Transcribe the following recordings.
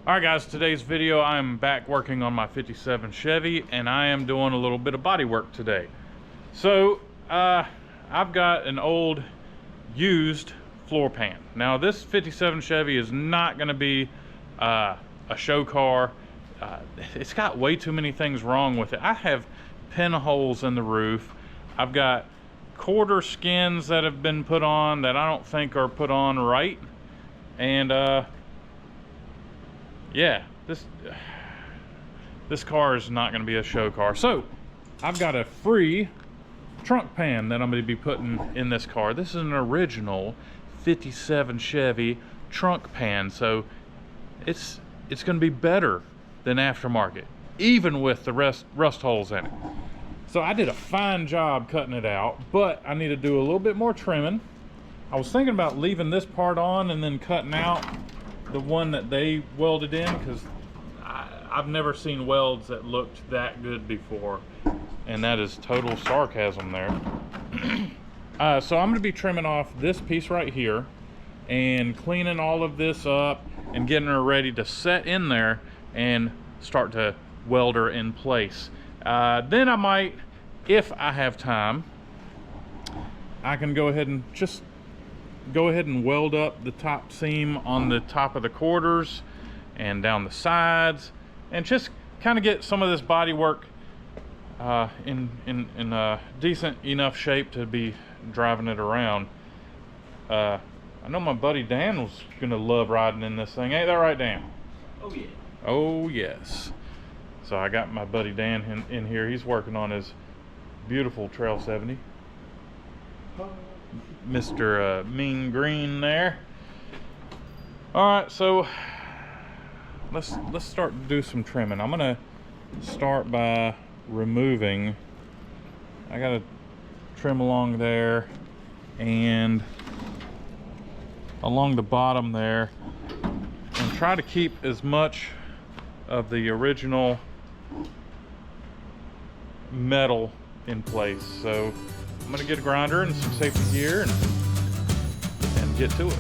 Alright guys, today's video I am back working on my 57 Chevy and I am doing a little bit of body work today. So I've got an old used floor pan. Now this 57 Chevy is not going to be a show car. It's got way too many things wrong with it. I have pinholes in the roof. I've got quarter skins that have been put on that I don't think are put on right. And yeah, this car is not going to be a show car. So I've got a free trunk pan that I'm going to be putting in this car. This is an original 57 Chevy trunk pan, so it's going to be better than aftermarket, even with the rust holes in it. So I did a fine job cutting it out, but I need to do a little bit more trimming. I was thinking about leaving this part on and then cutting out the one that they welded in, because I've never seen welds that looked that good before, and that is total sarcasm there. So I'm going to be trimming off this piece right here and cleaning all of this up and getting her ready to set in there and start to weld her in place. Then I might, if I have time, I can go ahead and just weld up the top seam on the top of the quarters and down the sides, and just kind of get some of this body work in a decent enough shape to be driving it around. I know my buddy Dan was gonna love riding in this thing. Ain't that right, Dan? Oh yeah. Oh yes. So I got my buddy Dan in here. He's working on his beautiful Trail 70. Mr. Mean Green there. Alright, so let's start to do some trimming. I'm gonna start by removing, I gotta trim along there and along the bottom there, and try to keep as much of the original metal in place. So I'm gonna get a grinder and some safety gear and get to it.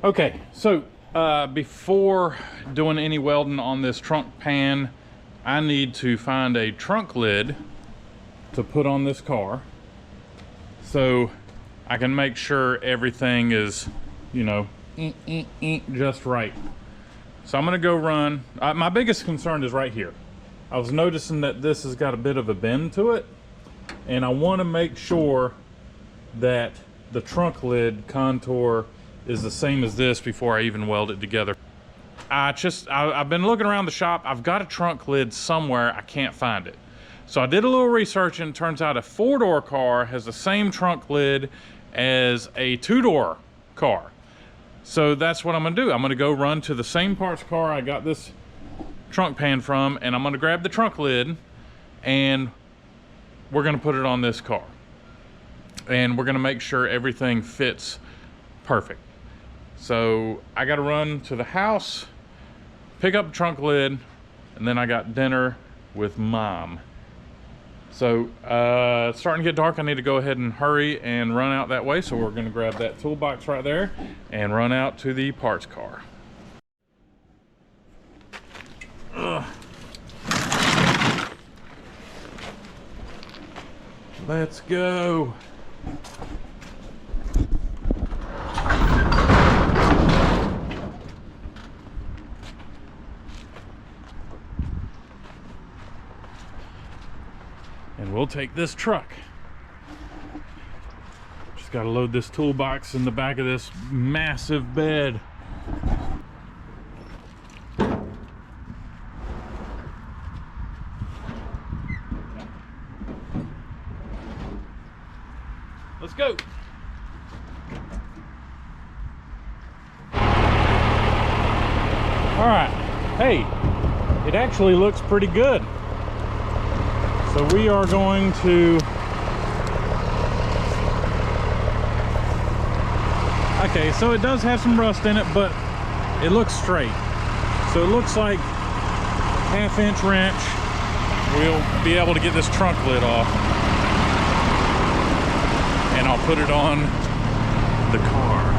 Okay, so before doing any welding on this trunk pan, I need to find a trunk lid to put on this car so I can make sure everything is, you know, just right. So I'm gonna go run. My biggest concern is right here. I was noticing that this has got a bit of a bend to it, and I want to make sure that the trunk lid contour is the same as this before I even weld it together. I've been looking around the shop. I've got a trunk lid somewhere. I can't find it. So I did a little research, and it turns out a 4-door car has the same trunk lid as a 2-door car. So that's what I'm gonna do. I'm gonna go run to the same parts car I got this trunk pan from, and I'm gonna grab the trunk lid, and we're gonna put it on this car. And we're gonna make sure everything fits perfect. So I gotta run to the house, pick up the trunk lid, and then I got dinner with Mom. So it's starting to get dark. I need to go ahead and hurry and run out that way. So we're gonna grab that toolbox right there and run out to the parts car. Ugh. Let's go. And we'll take this truck. Just got to load this toolbox in the back of this massive bed. Let's go. All right. Hey, it actually looks pretty good. So we are going to, okay, so it does have some rust in it, but it looks straight. So it looks like 1/2-inch wrench. We'll be able to get this trunk lid off. And I'll put it on the car.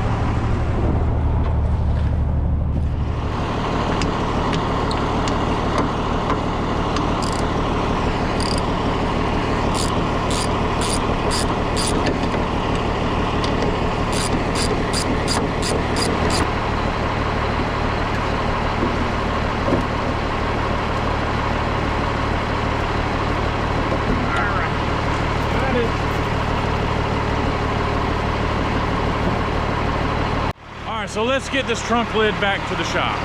So let's get this trunk lid back to the shop.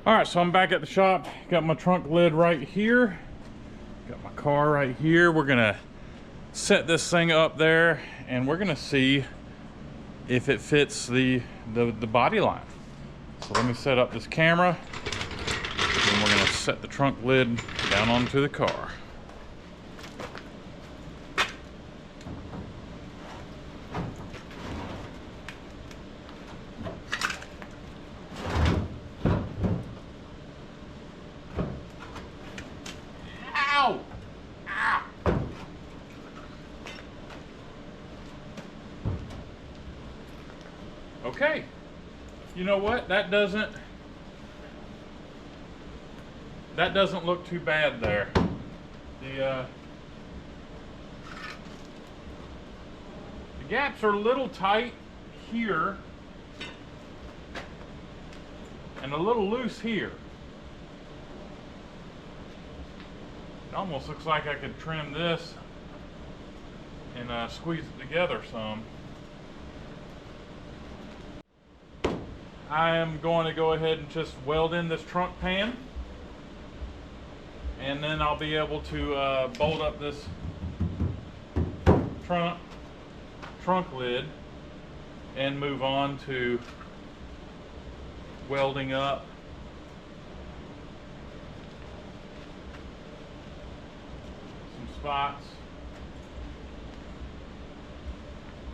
All right, so I'm back at the shop. Got my trunk lid right here. Got my car right here. We're gonna set this thing up there, and we're gonna see if it fits the body line. So let me set up this camera, and we're gonna set the trunk lid down onto the car. Okay, you know what? That doesn't look too bad there. The gaps are a little tight here and a little loose here. It almost looks like I could trim this and squeeze it together some. I am going to go ahead and just weld in this trunk pan, and then I'll be able to bolt up this trunk lid and move on to welding up some spots.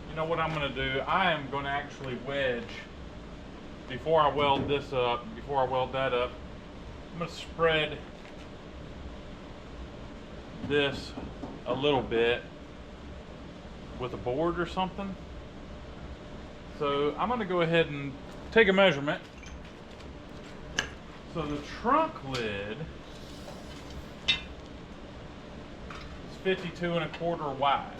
You know what I'm going to do? I am going to actually wedge. Before I weld this up, before I weld that up, I'm going to spread this a little bit with a board or something. So I'm going to go ahead and take a measurement. So the trunk lid is 52¼ wide.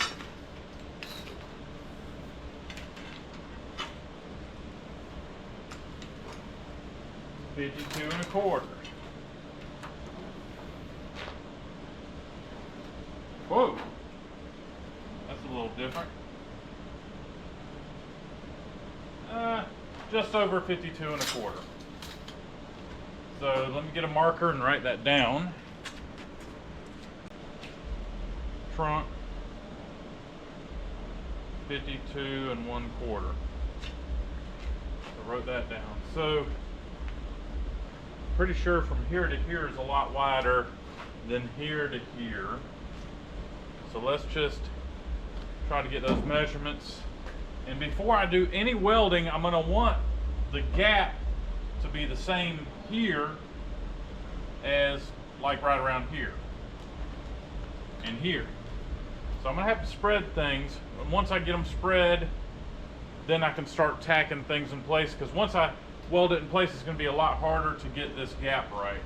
$52¼ Whoa, that's a little different. Just over 52¼ So let me get a marker and write that down. Trunk 52¼ I wrote that down. So pretty sure from here to here is a lot wider than here to here. So let's just try to get those measurements. And before I do any welding, I'm going to want the gap to be the same here as like right around here and here. So I'm going to have to spread things. And once I get them spread, then I can start tacking things in place, because once I weld it in place, it's going to be a lot harder to get this gap right.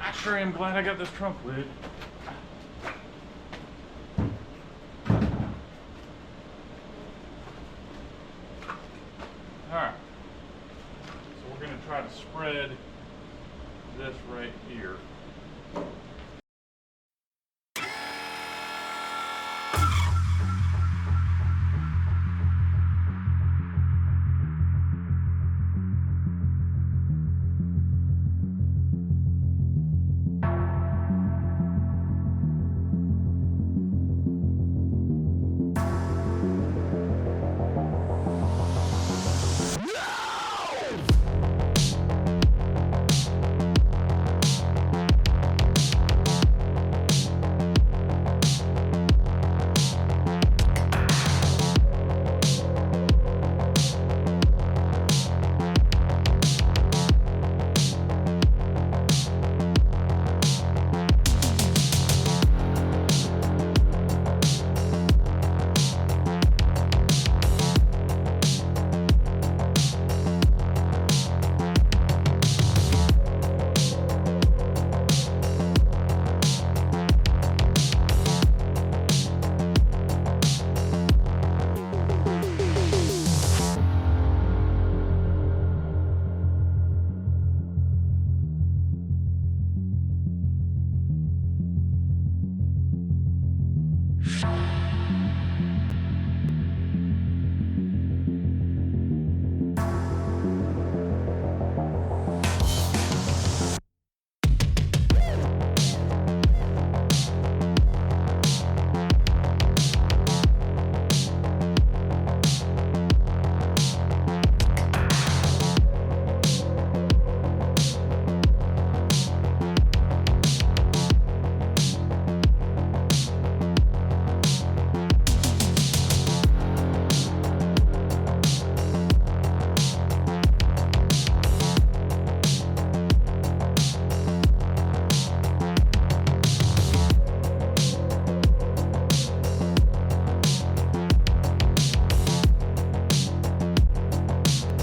I sure am glad I got this trunk lid. Alright, so we're going to try to spread this right here.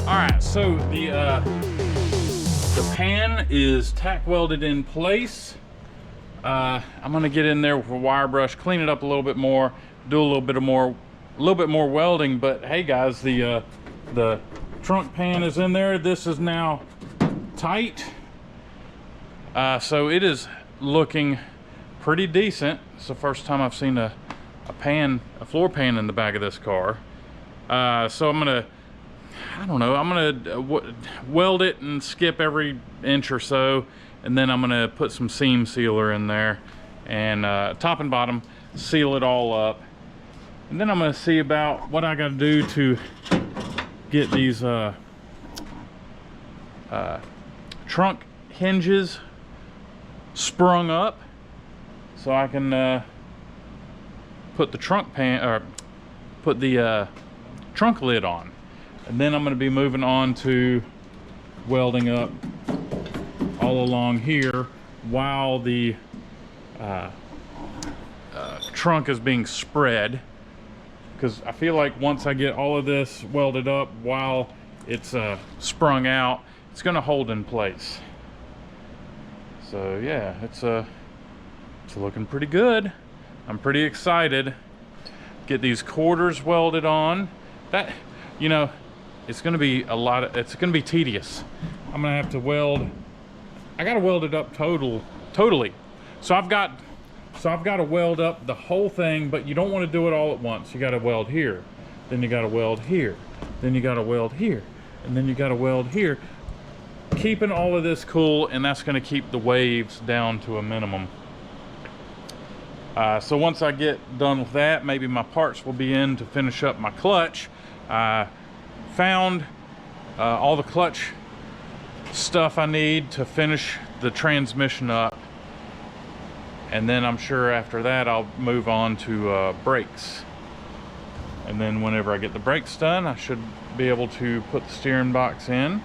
Alright, so the pan is tack welded in place. I'm gonna get in there with a wire brush, clean it up a little bit more, do a little bit more welding. But hey guys, the trunk pan is in there. This is now tight, so it is looking pretty decent. It's the first time I've seen a floor pan in the back of this car. So I'm gonna weld it and skip every inch or so, and then I'm gonna put some seam sealer in there and top and bottom seal it all up. And then I'm gonna see about what I gotta do to get these trunk hinges sprung up so I can put the trunk pan, or put the trunk lid on. And then I'm going to be moving on to welding up all along here while the trunk is being spread, because I feel like once I get all of this welded up while it's sprung out, it's gonna hold in place. So yeah, it's looking pretty good. I'm pretty excited. Get these quarters welded on. That, you know, it's gonna be it's gonna be tedious. I'm gonna have to weld. I gotta weld it up totally. So I've got to weld up the whole thing, but you don't want to do it all at once. You got to weld here, then you got to weld here, then you got to weld here, and then you got to weld here. Keeping all of this cool, and that's going to keep the waves down to a minimum. So once I get done with that, maybe my parts will be in to finish up my clutch. I found all the clutch stuff I need to finish the transmission up, and then I'm sure after that I'll move on to brakes. And then whenever I get the brakes done, I should be able to put the steering box in.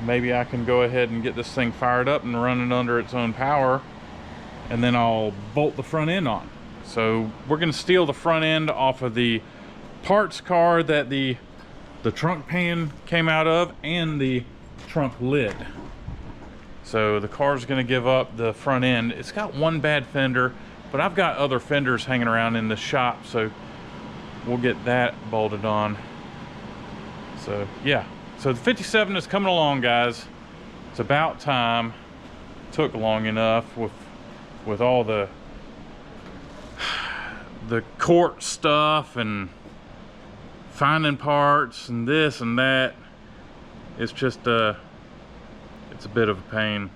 Maybe I can go ahead and get this thing fired up and run it under its own power, and then I'll bolt the front end on. So we're going to steal the front end off of the parts car that the trunk pan came out of, and the trunk lid. So the car's going to give up the front end. It's got one bad fender, but I've got other fenders hanging around in the shop, so we'll get that bolted on. So yeah, so the 57 is coming along, guys. It's about time. Took long enough with all the court stuff and finding parts and this and that. It's just it's a bit of a pain.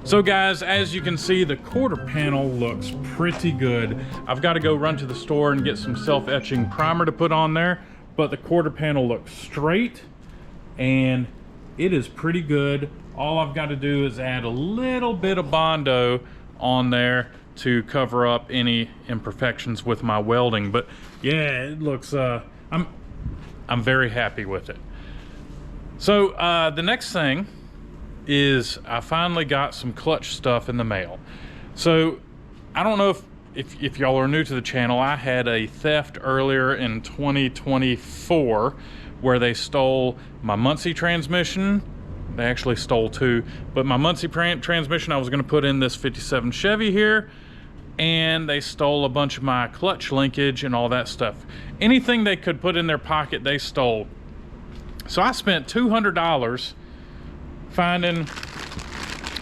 So guys, as you can see, the quarter panel looks pretty good. I've got to go run to the store and get some self-etching primer to put on there, but the quarter panel looks straight and it is pretty good. All I've got to do is add a little bit of Bondo on there to cover up any imperfections with my welding. But yeah, it looks, I'm very happy with it. So the next thing is I finally got some clutch stuff in the mail. So I don't know if y'all are new to the channel, I had a theft earlier in 2024 where they stole my Muncie transmission. They actually stole two, but my Muncie transmission I was going to put in this 57 Chevy here, and they stole a bunch of my clutch linkage and all that stuff. Anything they could put in their pocket, they stole. So I spent $200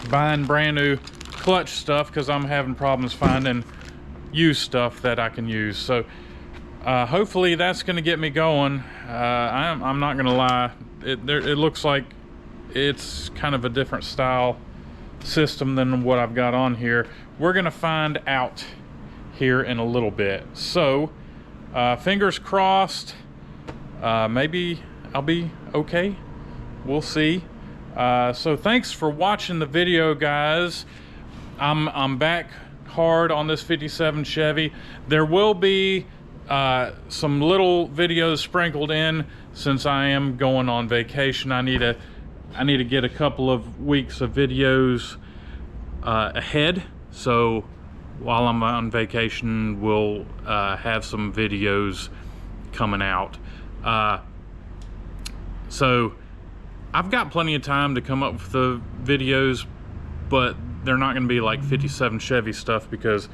buying brand new clutch stuff because I'm having problems finding used stuff that I can use. So hopefully that's going to get me going. I'm not going to lie, it looks like it's kind of a different style system than what I've got on here. We're going to find out here in a little bit. So fingers crossed, maybe I'll be okay. We'll see. So thanks for watching the video, guys. I'm back hard on this 57 Chevy. There will be some little videos sprinkled in since I am going on vacation. I need to get a couple of weeks of videos ahead. So while I'm on vacation, we'll have some videos coming out. So I've got plenty of time to come up with the videos, but they're not going to be like 57 Chevy stuff because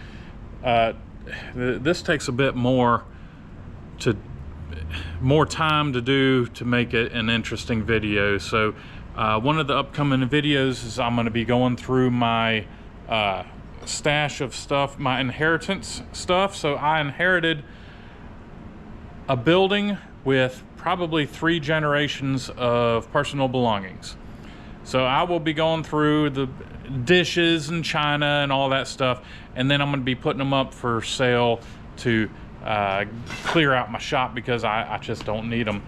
this takes a bit more time to do to make it an interesting video. So one of the upcoming videos is I'm going to be going through my stash of stuff, my inheritance stuff. So I inherited a building with probably 3 generations of personal belongings. So I will be going through the dishes and china and all that stuff, and then I'm going to be putting them up for sale to clear out my shop because I just don't need them.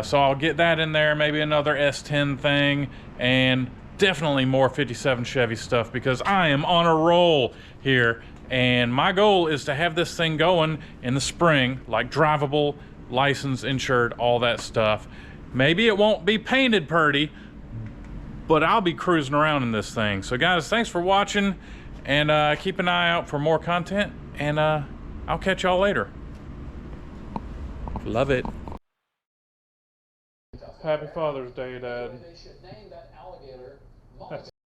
So I'll get that in there, maybe another S10 thing, and definitely more 57 Chevy stuff because I am on a roll here, and my goal is to have this thing going in the spring, like drivable, licensed, insured, all that stuff. Maybe it won't be painted pretty, but I'll be cruising around in this thing. So guys, thanks for watching, and keep an eye out for more content, and I'll catch y'all later. Love it. Happy Father's Day, Dad.